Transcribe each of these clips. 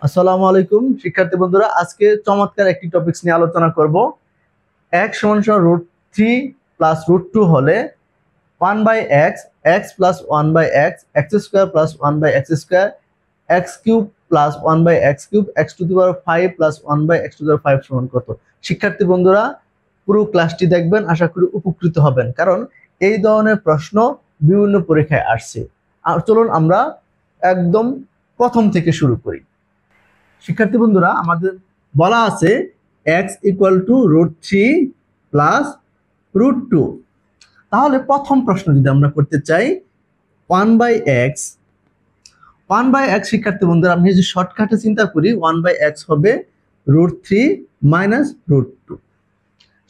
আসসালামু আলাইকুম শিক্ষার্থী বন্ধুরা, আজকে চমৎকার একটি টপিকস নিয়ে আলোচনা করব। x সমান সমান √3 প্লাস √2 হলে 1/x, x plus 1/x, x square plus 1/x square, x cube plus 1/x cube, x to the power 5 plus 1/x to the power 5 সমান কত? শিক্ষার্থী বন্ধুরা, পুরো ক্লাসটি দেখবেন, আশা করি উপকৃত হবেন, কারণ এই ধরনের প্রশ্ন বিভিন্ন পরীক্ষায় আসছে। আর চলুন আমরা একদম প্রথম থেকে শুরু করি। শিক্ষার্থী বন্ধুরা, আমাদের বলা আছে x ইকুয়াল টু √3 প্লাস √2। তাহলে প্রথম প্রশ্ন যদি আমরা করতে চাই 1/x, 1/x শিক্ষার্থী বন্ধুরা, আমি যদি শর্টকাটে চিন্তা করি 1/x হবে √3 মাইনাস √2।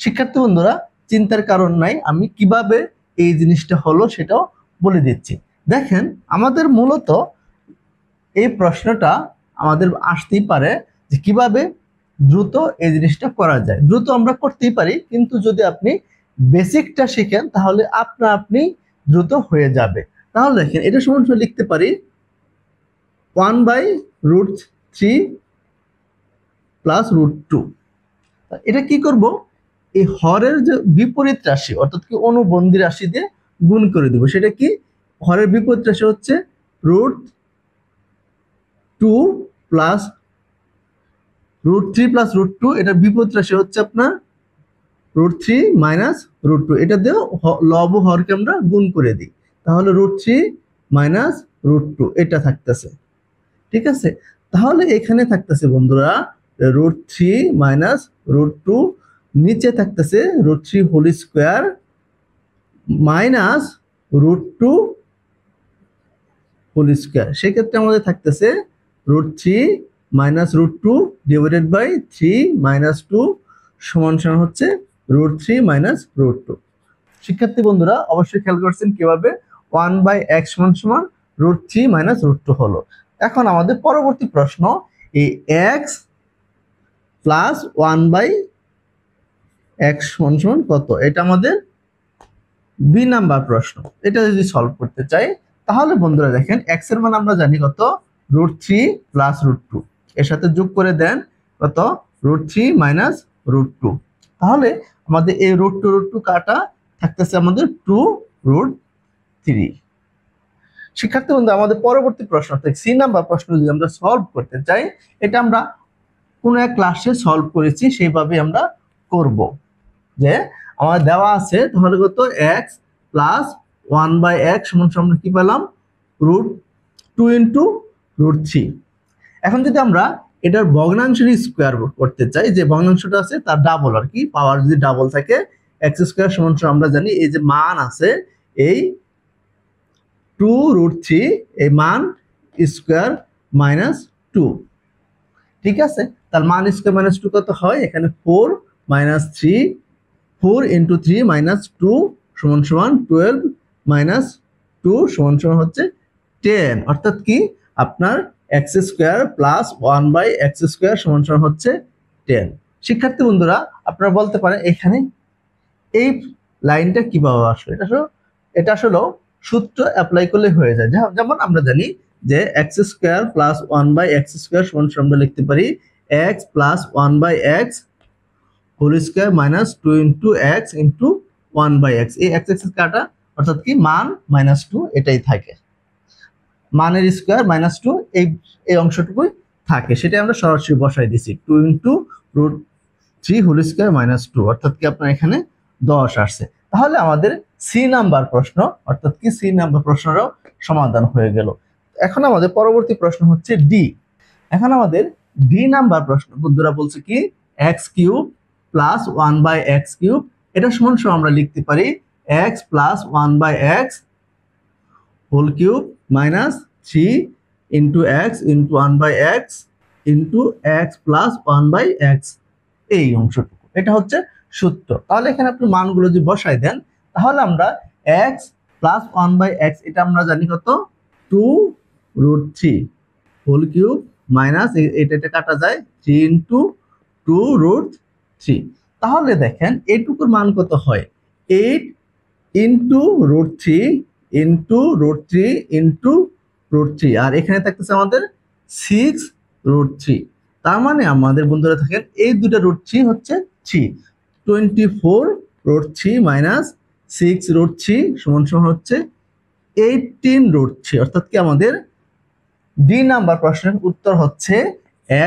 শিক্ষার্থী বন্ধুরা, চিন্তার কারণ নাই, আমি কিভাবে এই জিনিসটা হলো সেটাও বলে দিচ্ছি। দেখেন, আমাদের মূলত এই প্রশ্নটা আমাদের আসতেই পারে যে কিভাবে দ্রুত এই জিনিসটা করা যায়। দ্রুত আমরা করতেই পারি, কিন্তু যদি আপনি বেসিকটা শিখেন তাহলে আপনি দ্রুত হয়ে যাবে। তাহলে দেখেন, এটা সমান সমান লিখতে পারি 1/√3 প্লাস √2। এটা কি করব, এই হরের যে বিপরীত রাশি অর্থাৎ কি অনুবন্ধী রাশি দিয়ে গুণ করে দেব। সেটা কি, হরের বিপরীত রাশি হচ্ছে √2 প্লাস √3 প্লাস √2, এটার বিপরীত রাশি হচ্ছে আপনার √3 মাইনাস √2। এটা দিয়েও লব ও হরকে আমরা গুণ করে দিই, তাহলে √3 মাইনাস √2 এটা থাকতেছে। ঠিক আছে, তাহলে এখানে থাকতেছে বন্ধুরা √3 মাইনাস √2, নিচে থাকতেছে √3 whole square minus √2 whole square. সেক্ষেত্রে আমাদের থাকতেছে √3 মাইনাস √2 ডিভাইডেড বাই 3 মাইনাস 2 সমান সমান হচ্ছে √3 মাইনাস √2। শিক্ষার্থী বন্ধুরা, অবশ্যই খেয়াল করছেন কিভাবে 1/x সমান সমান √3 মাইনাস √2 হলো। এখন আমাদের পরবর্তী প্রশ্ন, এই x প্লাস 1/x সমান সমান কত? এটা আমাদের বি নাম্বার প্রশ্ন। এটা যদি সলভ করতে চাই তাহলে বন্ধুরা দেখেন, x এর মান আমরা জানি কত, √3 প্লাস √2, এর সাথে যোগ করে দেন কত, √3 মাইনাস √2। তাহলে আমাদের এই √2 কাটা থাকতেছে আমাদের 2√3। শিক্ষার্থী বন্ধু, আমাদের পরবর্তী প্রশ্ন অর্থাৎ সি নাম্বার প্রশ্ন যদি আমরা সলভ করতে চাই, এটা আমরা কোন এক ক্লাসে সলভ করেছি, সেইভাবে আমরা করব। যে আমার দেওয়া আছে তাহলে কত, x প্লাস 1/x সমান সমান কি পেলাম, √2 ইন্টু √3। এখন যদি আমরা এটার ভগ্নাংশের স্কোয়ার করতে চাই, যে ভগ্নাংশটা আছে তার ডাবল আর কি, পাওয়ার যদি ডাবল থাকে x স্কোয়ার সমান সমান আমরা জানি এই যে মান আছে এই 2√3, এই মান স্কোয়ার মাইনাস 2। ঠিক আছে, তার মান স্কোয়ার মাইনাস 2 কত হয়, এখানে 4 মাইনাস 3, 4 ইন্টু 3 মাইনাস 2 সমান সমান 12 মাইনাস 2 সমান সমান হচ্ছে 10। অর্থাৎ কি, আপনার x square plus 1/x square সমান সমান হচ্ছে 10। শিক্ষার্থী বন্ধুরা, আপনারা বলতে পারেন এখানে এই লাইনটা কিভাবে আসলো। এটা আসলে সূত্র অ্যাপ্লাই করলে হয়ে যায়। যেমন আমরা জানি যে x square plus 1/x square সমান সমান আমরা লিখতে পারি x plus 1/x whole square minus 2 into x into 1/x। এই x কাটা অর্থাৎ কি মান মাইনাস 2 এটাই থাকে, মানের স্কোয়ার মাইনাস 2 এই অংশটুকুই থাকে, সেটা আমরা সরাসরি বসাই দিছি 2 ইন্টু √3 হোল স্কোয়ার মাইনাস 2, অর্থাৎ কি আপনার এখানে 10 আসছে। তাহলে আমাদের সি নাম্বার প্রশ্ন অর্থাৎ কি সি নাম্বার প্রশ্নটাও সমাধান হয়ে গেল। এখন আমাদের পরবর্তী প্রশ্ন হচ্ছে ডি। এখন আমাদের ডি নাম্বার প্রশ্ন বন্ধুরা বলছে কি, x cube plus 1/x cube, এটা সমান সমান আমরা লিখতে পারি x plus 1/x whole cube minus 3 into x into 1/x into x plus 1/x, এই অংশটুকু এটা হচ্ছে সূত্র। তাহলে এখানে আপনি মানগুলো যদি বসাই দেন তাহলে আমরা x প্লাস 1/x এটা আমরা জানি কত, 2√3 হোল কিউব মাইনাস এটা কাটা যায় 3 ইন্টু 2√3। তাহলে দেখেন এইটুকুর মান কত হয়, 8 ইন্টু √3 ইন্টু √3 ইন্টু √3, আর এখানে থাকতেছে আমাদের 6 √3। তার মানে আমাদের বন্ধুরা থাকেন এই দুটা √3 হচ্ছে 3। 24 √3 মাইনাস 6 √3 সমান সমান হচ্ছে 18 √3। অর্থাৎ কি আমাদের ডি নাম্বার প্রশ্নের উত্তর হচ্ছে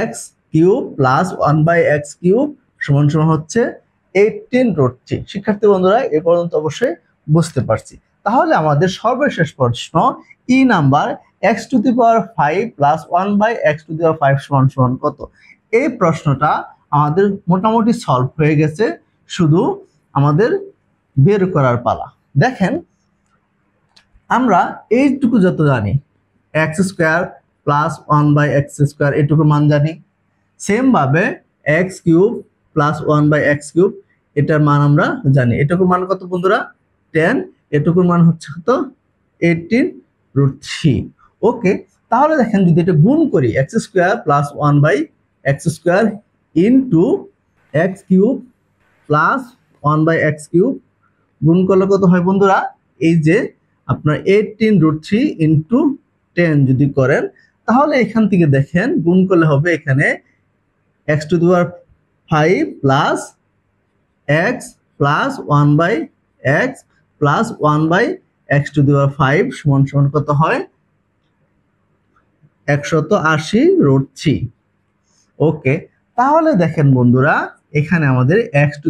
x cube plus 1/x cube সমান সমান হচ্ছে 18 √3। শিক্ষার্থী বন্ধুরা এ পর্যন্ত অবশ্যই বুঝতে পারছি। তাহলে আমাদের সর্বশেষ প্রশ্ন E number x⁵ plus 1/x⁵ সমান সমান কত? এই প্রশ্নটা আমাদের মোটামুটি সলভ হয়ে গেছে, শুধু আমাদের বের করার পালা। দেখেন আমরা এইটুকু যত জানি x² প্লাস 1/x² এটুকু মান জানি, সেম ভাবে x³ প্লাস 1/x³ এটার মান আমরা জানি। এটুকুর মান কত বন্ধুরা? 10। এটুকুর মান হচ্ছে কত? 18 √3। ওকে, তাহলে দেখেন যদি এটা গুণ করি x² plus 1/x² into x³ plus 1/x³ গুণ করলে কত হয় বন্ধুরা? এই যে আপনার 18 √3 ইন্টু 10 যদি করেন, তাহলে এখান থেকে দেখেন গুণ করলে হবে এখানে x⁵ plus x plus 1/x plus 1/x⁵ সমান সমান কত হয়? 180 √3। ওকে, তাহলে দেখেন বন্ধুরা এখানে আমাদের x⁵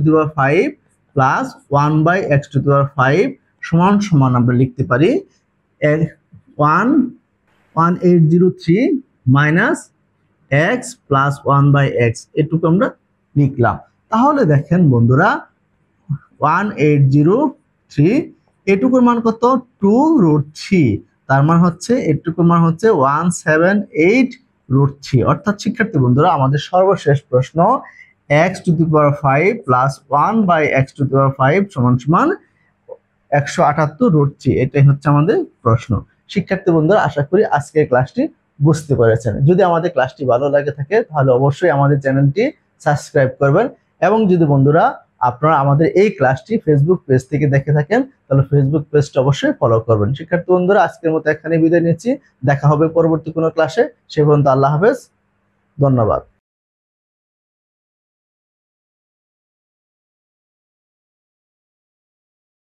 প্লাস 1/x⁵ সমান সমান আমরা লিখতে পারি 1803 মাইনাস x প্লাস 1/x। এটুকু আমরা লিখলাম। তাহলে দেখেন বন্ধুরা 1803 এটুকুর মান কত? 2 √3। তার মান হচ্ছে এটুকুর মান হচ্ছে 178 √3। অর্থাৎ শিক্ষার্থী বন্ধুরা আমাদের সর্বশেষ প্রশ্ন x⁵ প্লাস 1/x⁵ সমান সমান 178 √3। এটাই হচ্ছে আমাদের প্রশ্ন। শিক্ষার্থী বন্ধুরা আশা করি আজকের ক্লাসটি বুঝতে পেরেছেন। যদি আমাদের ক্লাসটি ভালো লাগে থাকে তাহলে অবশ্যই আমাদের চ্যানেলটি সাবস্ক্রাইব করবেন, এবং যদি বন্ধুরা আপনারা আমাদের এই ক্লাসটি ফেসবুক পেজ থেকে দেখে থাকেন তাহলে ফেসবুক পেজটা অবশ্যই ফলো করবেন। শিক্ষার্থী বন্ধুরা আজকের মতো এখানে বিদায় নিচ্ছি, দেখা হবে পরবর্তী কোনো ক্লাসে। সে পর্যন্ত আল্লাহ হাফেজ, ধন্যবাদ।